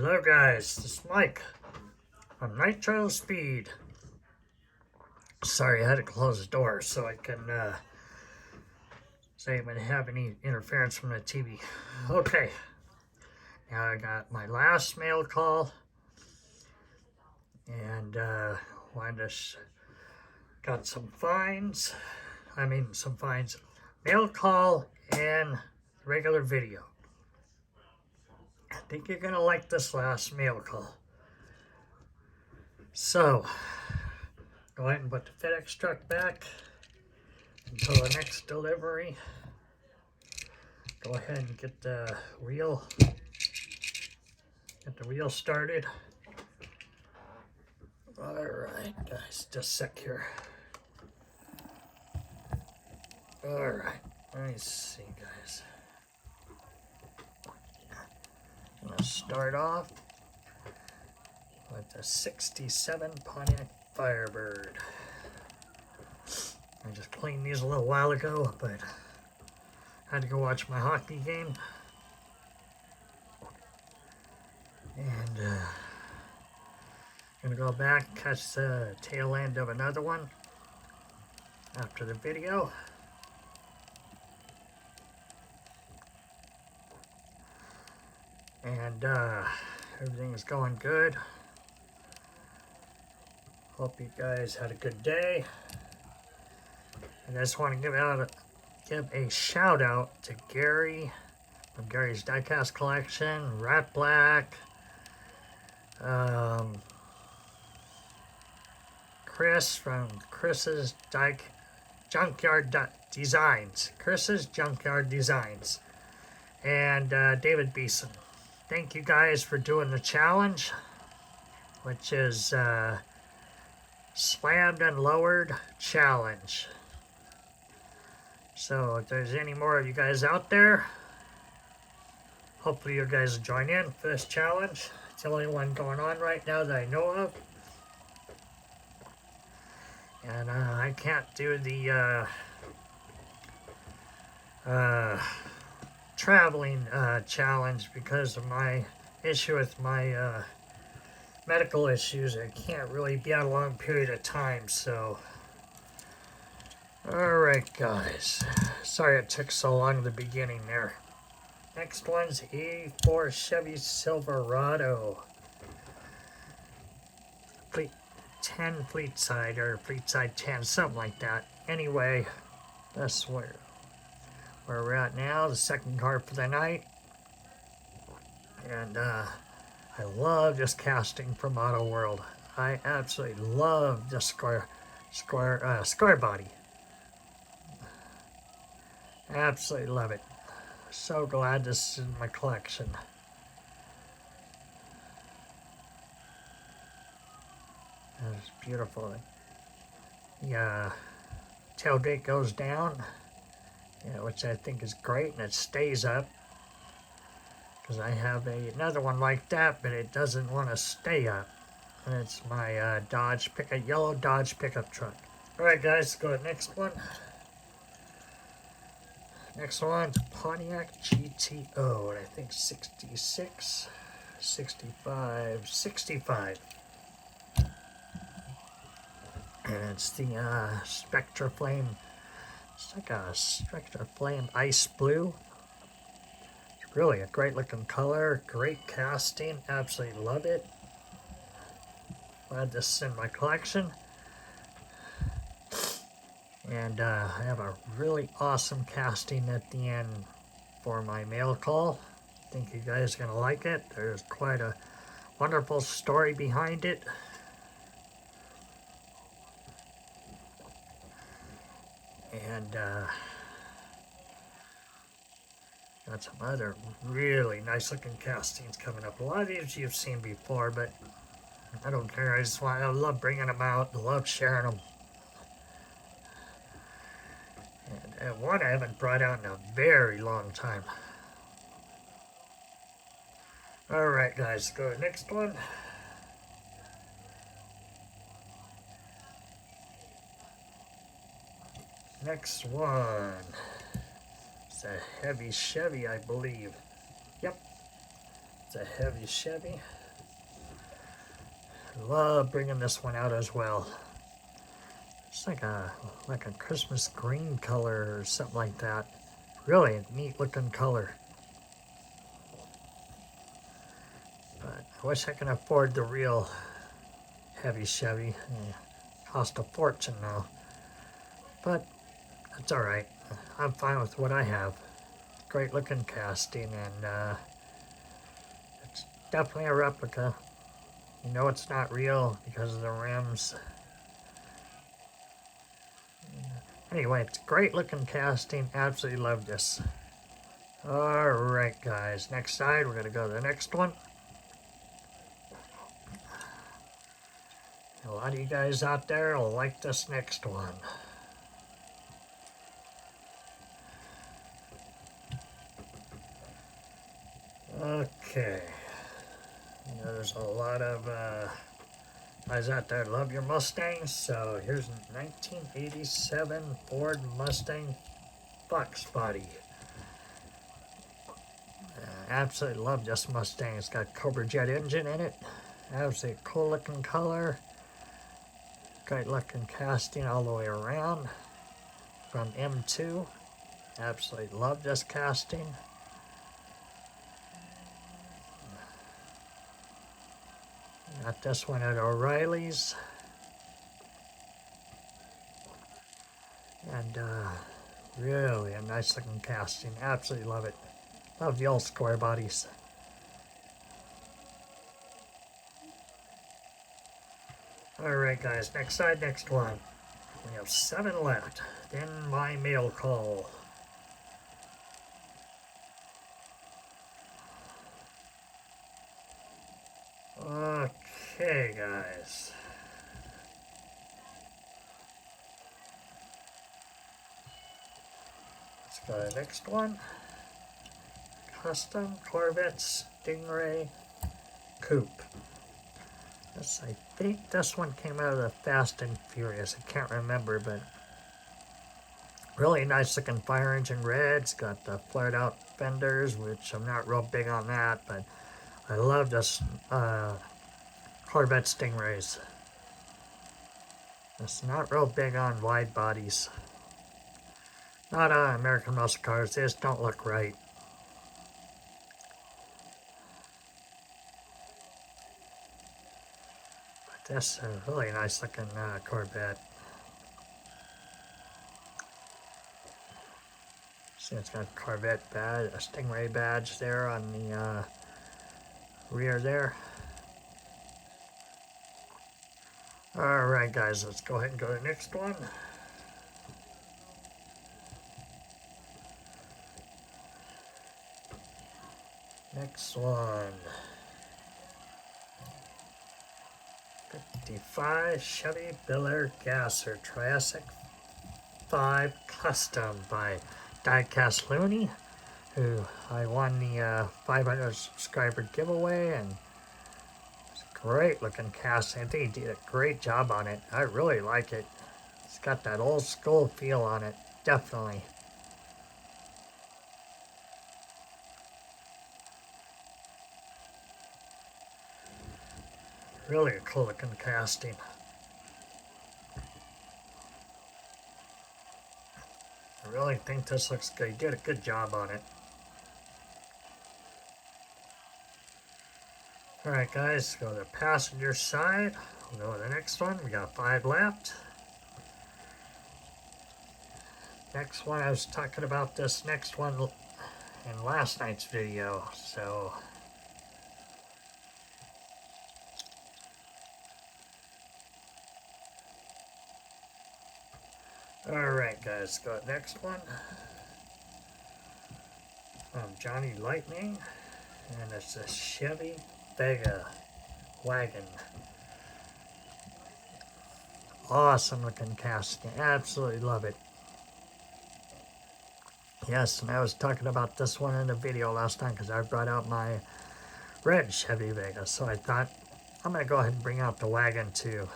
Hello guys, this is Mike from Nitro Speed. Sorry, I had to close the door so I can say I didn't have any interference from the TV. Okay, now I got my last mail call and got some fines. Mail call and regular video. I think you're gonna like this last mail call. So, go ahead and put the FedEx truck back until the next delivery. Go ahead and get the wheel started. All right, guys, just a sec here. All right, let me see, guys. I'm gonna start off with the 67 Pontiac Firebird. I just cleaned these a little while ago, but I had to go watch my hockey game. And gonna go back, catch the tail end of another one after the video. And everything is going good. Hope you guys had a good day. And I just want to give a shout out to Gary from Gary's Diecast Collection, Rat Black, Chris from Chris's Junkyard Designs, and David Beeson. Thank you guys for doing the challenge, which is slammed and lowered challenge. So if there's any more of you guys out there, hopefully you guys will join in for this challenge. It's the only one going on right now that I know of. And I can't do the traveling challenge because of my issue with my medical issues. I can't really be out a long period of time, so. Alright guys, sorry it took so long in the beginning there. Next one's '84 Chevy Silverado. Fleet 10 Fleetside, or Fleetside 10, something like that. Anyway, that's where we're at now, the second car for the night. And I love this casting from Auto World. I absolutely love the square body. Absolutely love it. So glad this is in my collection. It's beautiful. The tailgate goes down, which I think is great, and it stays up. Because I have another one like that, but it doesn't want to stay up. And it's my yellow Dodge pickup truck. Alright guys, let's go to the next one. Next one's Pontiac GTO, and I think 66, 65, 65. And it's the Spectra Flame. It's like a Spectra Flame ice blue. It's really a great looking color, great casting, absolutely love it. Glad this is in my collection. And I have a really awesome casting at the end for my mail call. I think you guys are going to like it. There's quite a wonderful story behind it. And got some other really nice looking castings coming up. A lot of these you've seen before, but I don't care. I love bringing them out. I love sharing them. And one I haven't brought out in a very long time. Alright guys, go to the next one. Next one. It's a heavy Chevy, I believe. Yep. It's a heavy Chevy. Love bringing this one out as well. It's like a Christmas green color or something like that. Really a neat looking color. But I wish I could afford the real heavy Chevy. Cost a fortune now. But it's alright. I'm fine with what I have. Great looking casting, and it's definitely a replica. You know it's not real because of the rims. Anyway, it's great looking casting. Absolutely love this. Alright guys, next side, we're going to go to the next one. A lot of you guys out there will like this next one. Okay. You know, there's a lot of guys out there love your Mustangs, so here's a 1987 Ford Mustang Fox body. Absolutely love this Mustang. It's got Cobra Jet engine in it. Absolutely cool looking color. Great looking casting all the way around from M2. Absolutely love this casting. Got this one at O'Reilly's. And really a nice looking casting. Absolutely love it. Love the old square bodies. Alright guys, next side, next one. We have 7 left. Then my mail call. Okay guys. Let's go to the next one. Custom Corvette Stingray Coupe. This, I think this one came out of the Fast and Furious. I can't remember, but really nice looking fire engine red. It's got the flared out fenders, which I'm not real big on that, but I love this Corvette Stingrays. It's not real big on wide bodies. Not American muscle cars, they just don't look right. But this is a really nice looking Corvette. See, it's got a Corvette badge, a Stingray badge there on the rear there. Alright guys, let's go ahead and go to the next one. Next one. Defy Chevy Bel Air Gasser Triassic 5 Custom by Diecast Looney, who I won the 500 subscriber giveaway, and it's a great looking casting. I think he did a great job on it. I really like it. It's got that old school feel on it, definitely. Really a cool looking casting. I really think this looks good. He did a good job on it. Alright guys, go to the passenger side. We'll go to the next one. We got 5 left. Next one, I was talking about this next one in last night's video, so alright guys, go to the next one. Johnny Lightning, and it's a Chevy Vega Wagon. Awesome looking casting, absolutely love it. Yes, and I was talking about this one in the video last time because I brought out my red Chevy Vega, so I thought I'm going to go ahead and bring out the Wagon too.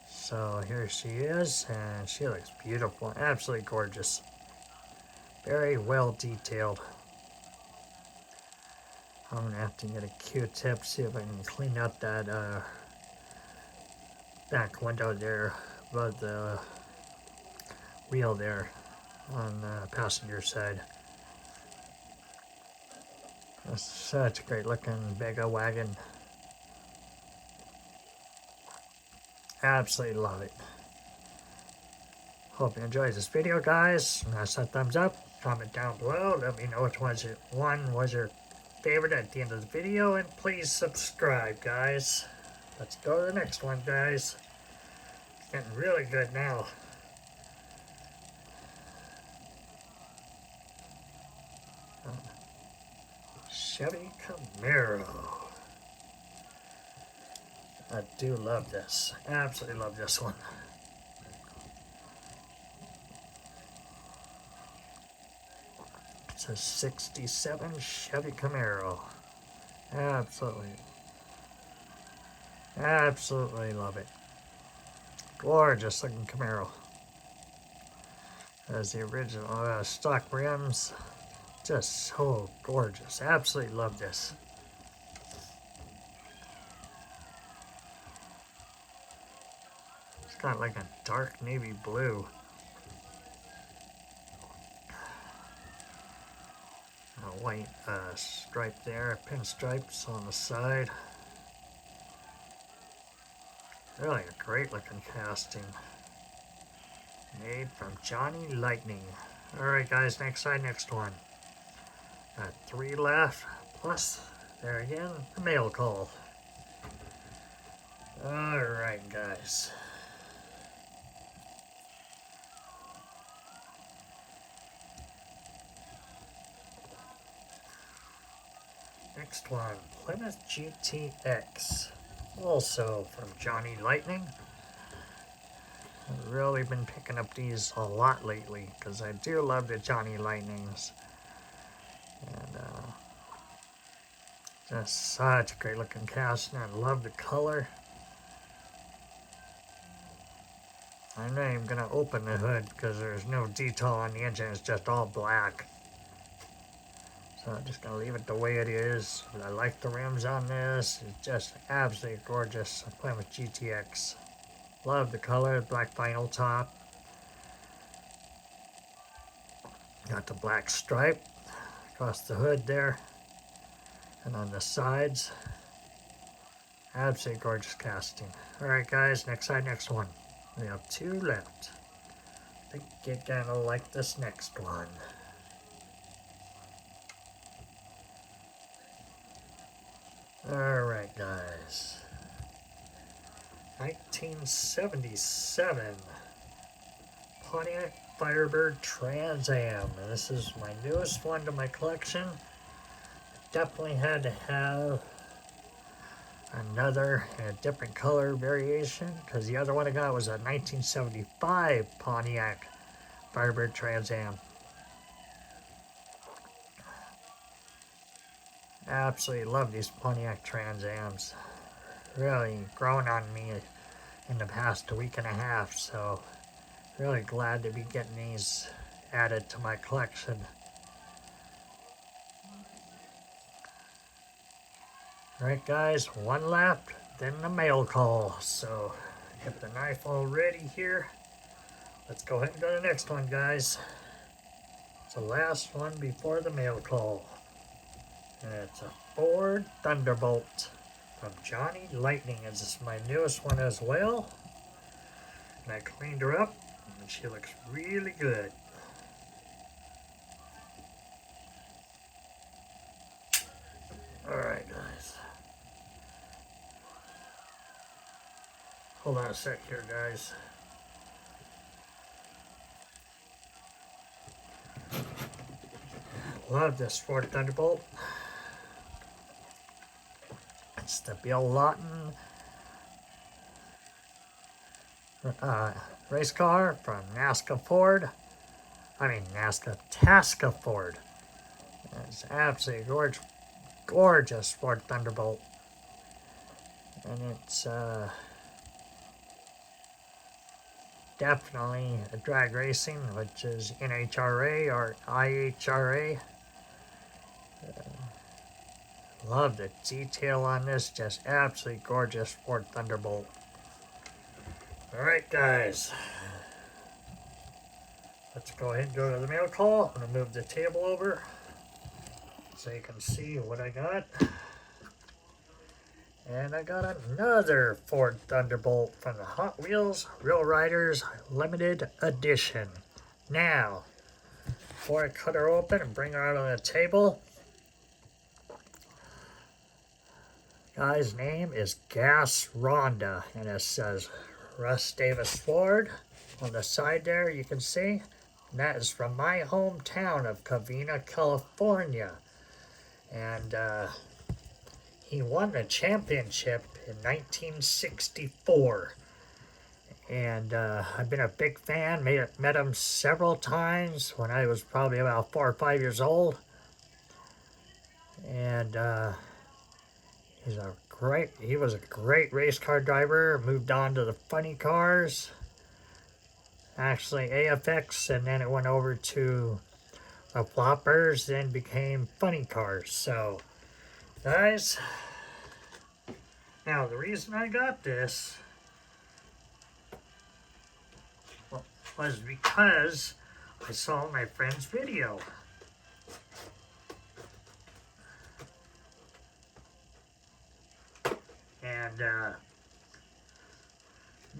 So here she is, and she looks beautiful, absolutely gorgeous. Very well detailed. I'm gonna have to get a Q-tip, see if I can clean out that back window there above the wheel there on the passenger side. That's such a great looking Vega wagon. Absolutely love it. Hope you enjoyed this video, guys. Smash that thumbs up. Comment down below. Let me know which one was your favorite at the end of the video. And please subscribe, guys. Let's go to the next one, guys. It's getting really good now. Chevy Camaro. I do love this. Absolutely love this one. It's a 67 Chevy Camaro. Absolutely love it. Gorgeous looking Camaro. As the original stock rims. Just so gorgeous. Absolutely love this. It's got like a dark navy blue. A white stripe there, pinstripes on the side. Really a great looking casting. Made from Johnny Lightning. Alright guys, next one. Got 3 left, plus, there again, the mail call. Alright guys. Next one, Plymouth GTX. Also from Johnny Lightning. I've really been picking up these a lot lately because I do love the Johnny Lightnings. And just such a great looking casting. I love the color. I'm not even going to open the hood because there's no detail on the engine. It's just all black. So I'm just going to leave it the way it is. But I like the rims on this. It's just absolutely gorgeous. Plymouth GTX. Love the color, black vinyl top. Got the black stripe across the hood there. And on the sides. Absolutely gorgeous casting. Alright guys, next one. We have 2 left. I think you're gonna like this next one. Alright guys. 1977 Pontiac Firebird Trans Am. And this is my newest one to my collection. Definitely had to have another different color variation because the other one I got was a 1975 Pontiac Firebird Trans Am. Absolutely love these Pontiac Trans Ams. Really grown on me in the past week and a half, so really glad to be getting these added to my collection. Alright guys, 1 left, then the mail call. So, get the knife all ready here. Let's go ahead and go to the next one, guys. It's the last one before the mail call. And it's a Ford Thunderbolt from Johnny Lightning. This is my newest one as well. And I cleaned her up, and she looks really good. Alright guys. Hold on a sec here, guys. Love this Ford Thunderbolt. It's the Bill Lawton race car from Tasca Ford. It's absolutely gorgeous Ford Thunderbolt. And it's definitely a drag racing, which is NHRA or IHRA. Love the detail on this. Just absolutely gorgeous Ford Thunderbolt. Alright guys. Let's go ahead and go to the mail call. I'm going to move the table over so you can see what I got. And I got another Ford Thunderbolt from the Hot Wheels Real Riders Limited Edition. Now, before I cut her open and bring her out on the table, guy's name is Gas Rhonda, and it says Russ Davis Ford on the side there, you can see. And that is from my hometown of Covina, California. And he won the championship in 1964. And I've been a big fan, met him several times when I was probably about 4 or 5 years old. And he was a great race car driver, moved on to the funny cars. Actually AFX, and then it went over to the floppers, then became funny cars. So, guys, now the reason I got this was because I saw my friend's video. And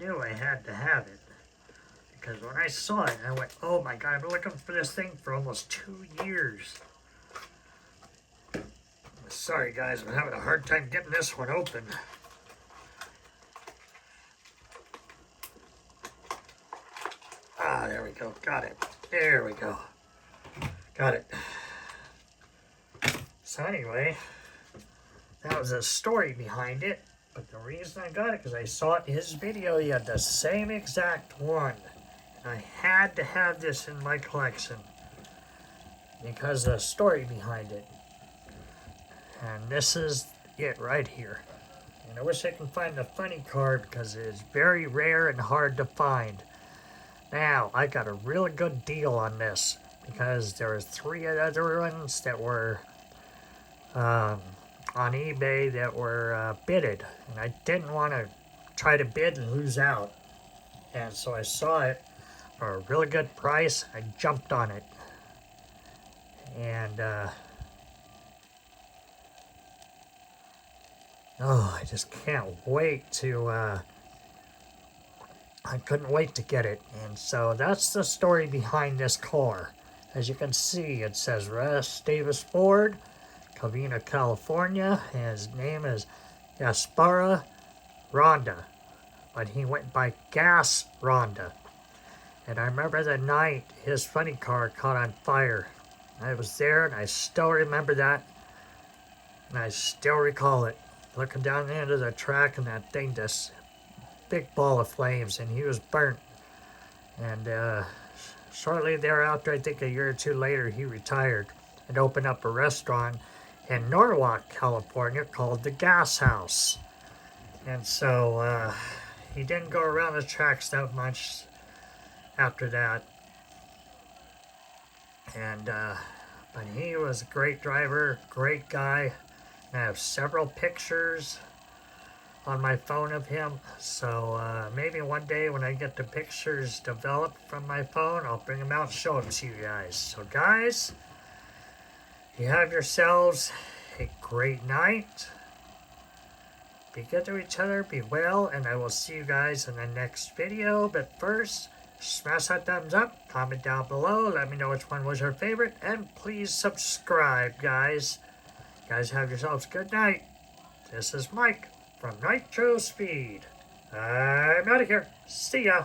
knew I had to have it. Because when I saw it, I went, oh my God, I've been looking for this thing for almost 2 years. Sorry guys, I'm having a hard time getting this one open. Ah, there we go, got it. There we go. Got it. So anyway, that was a story behind it. But the reason I got it, because I saw it in his video, he had the same exact one. I had to have this in my collection because of the story behind it. And this is it right here. And I wish I can find the funny card because it is very rare and hard to find. Now, I got a really good deal on this because there were 3 other ones that were on eBay that were bidded. And I didn't want to try to bid and lose out. And so I saw it for a really good price. I jumped on it. And I just can't wait to I couldn't wait to get it. And so that's the story behind this car. As you can see, it says Russ Davis Ford, Covina, California, and his name is Gaspara Rhonda, but he went by Gas Rhonda. And I remember the night his funny car caught on fire. I was there, and I still remember that. And I still recall it. Looking down the end of the track, and that thing, this big ball of flames, and he was burnt. And shortly thereafter, I think a year or 2 later, he retired and opened up a restaurant in Norwalk, California, called the Gas House. And so he didn't go around the tracks that much after that. And but he was a great driver, great guy. And I have several pictures on my phone of him. So maybe one day when I get the pictures developed from my phone, I'll bring them out and show them to you guys. So guys, you have yourselves a great night. Be good to each other, be well, and I will see you guys in the next video. But first, smash that thumbs up, comment down below, let me know which one was your favorite, and please subscribe, guys. Guys, have yourselves a good night. This is Mike from Nitro Speed. I'm out of here. See ya.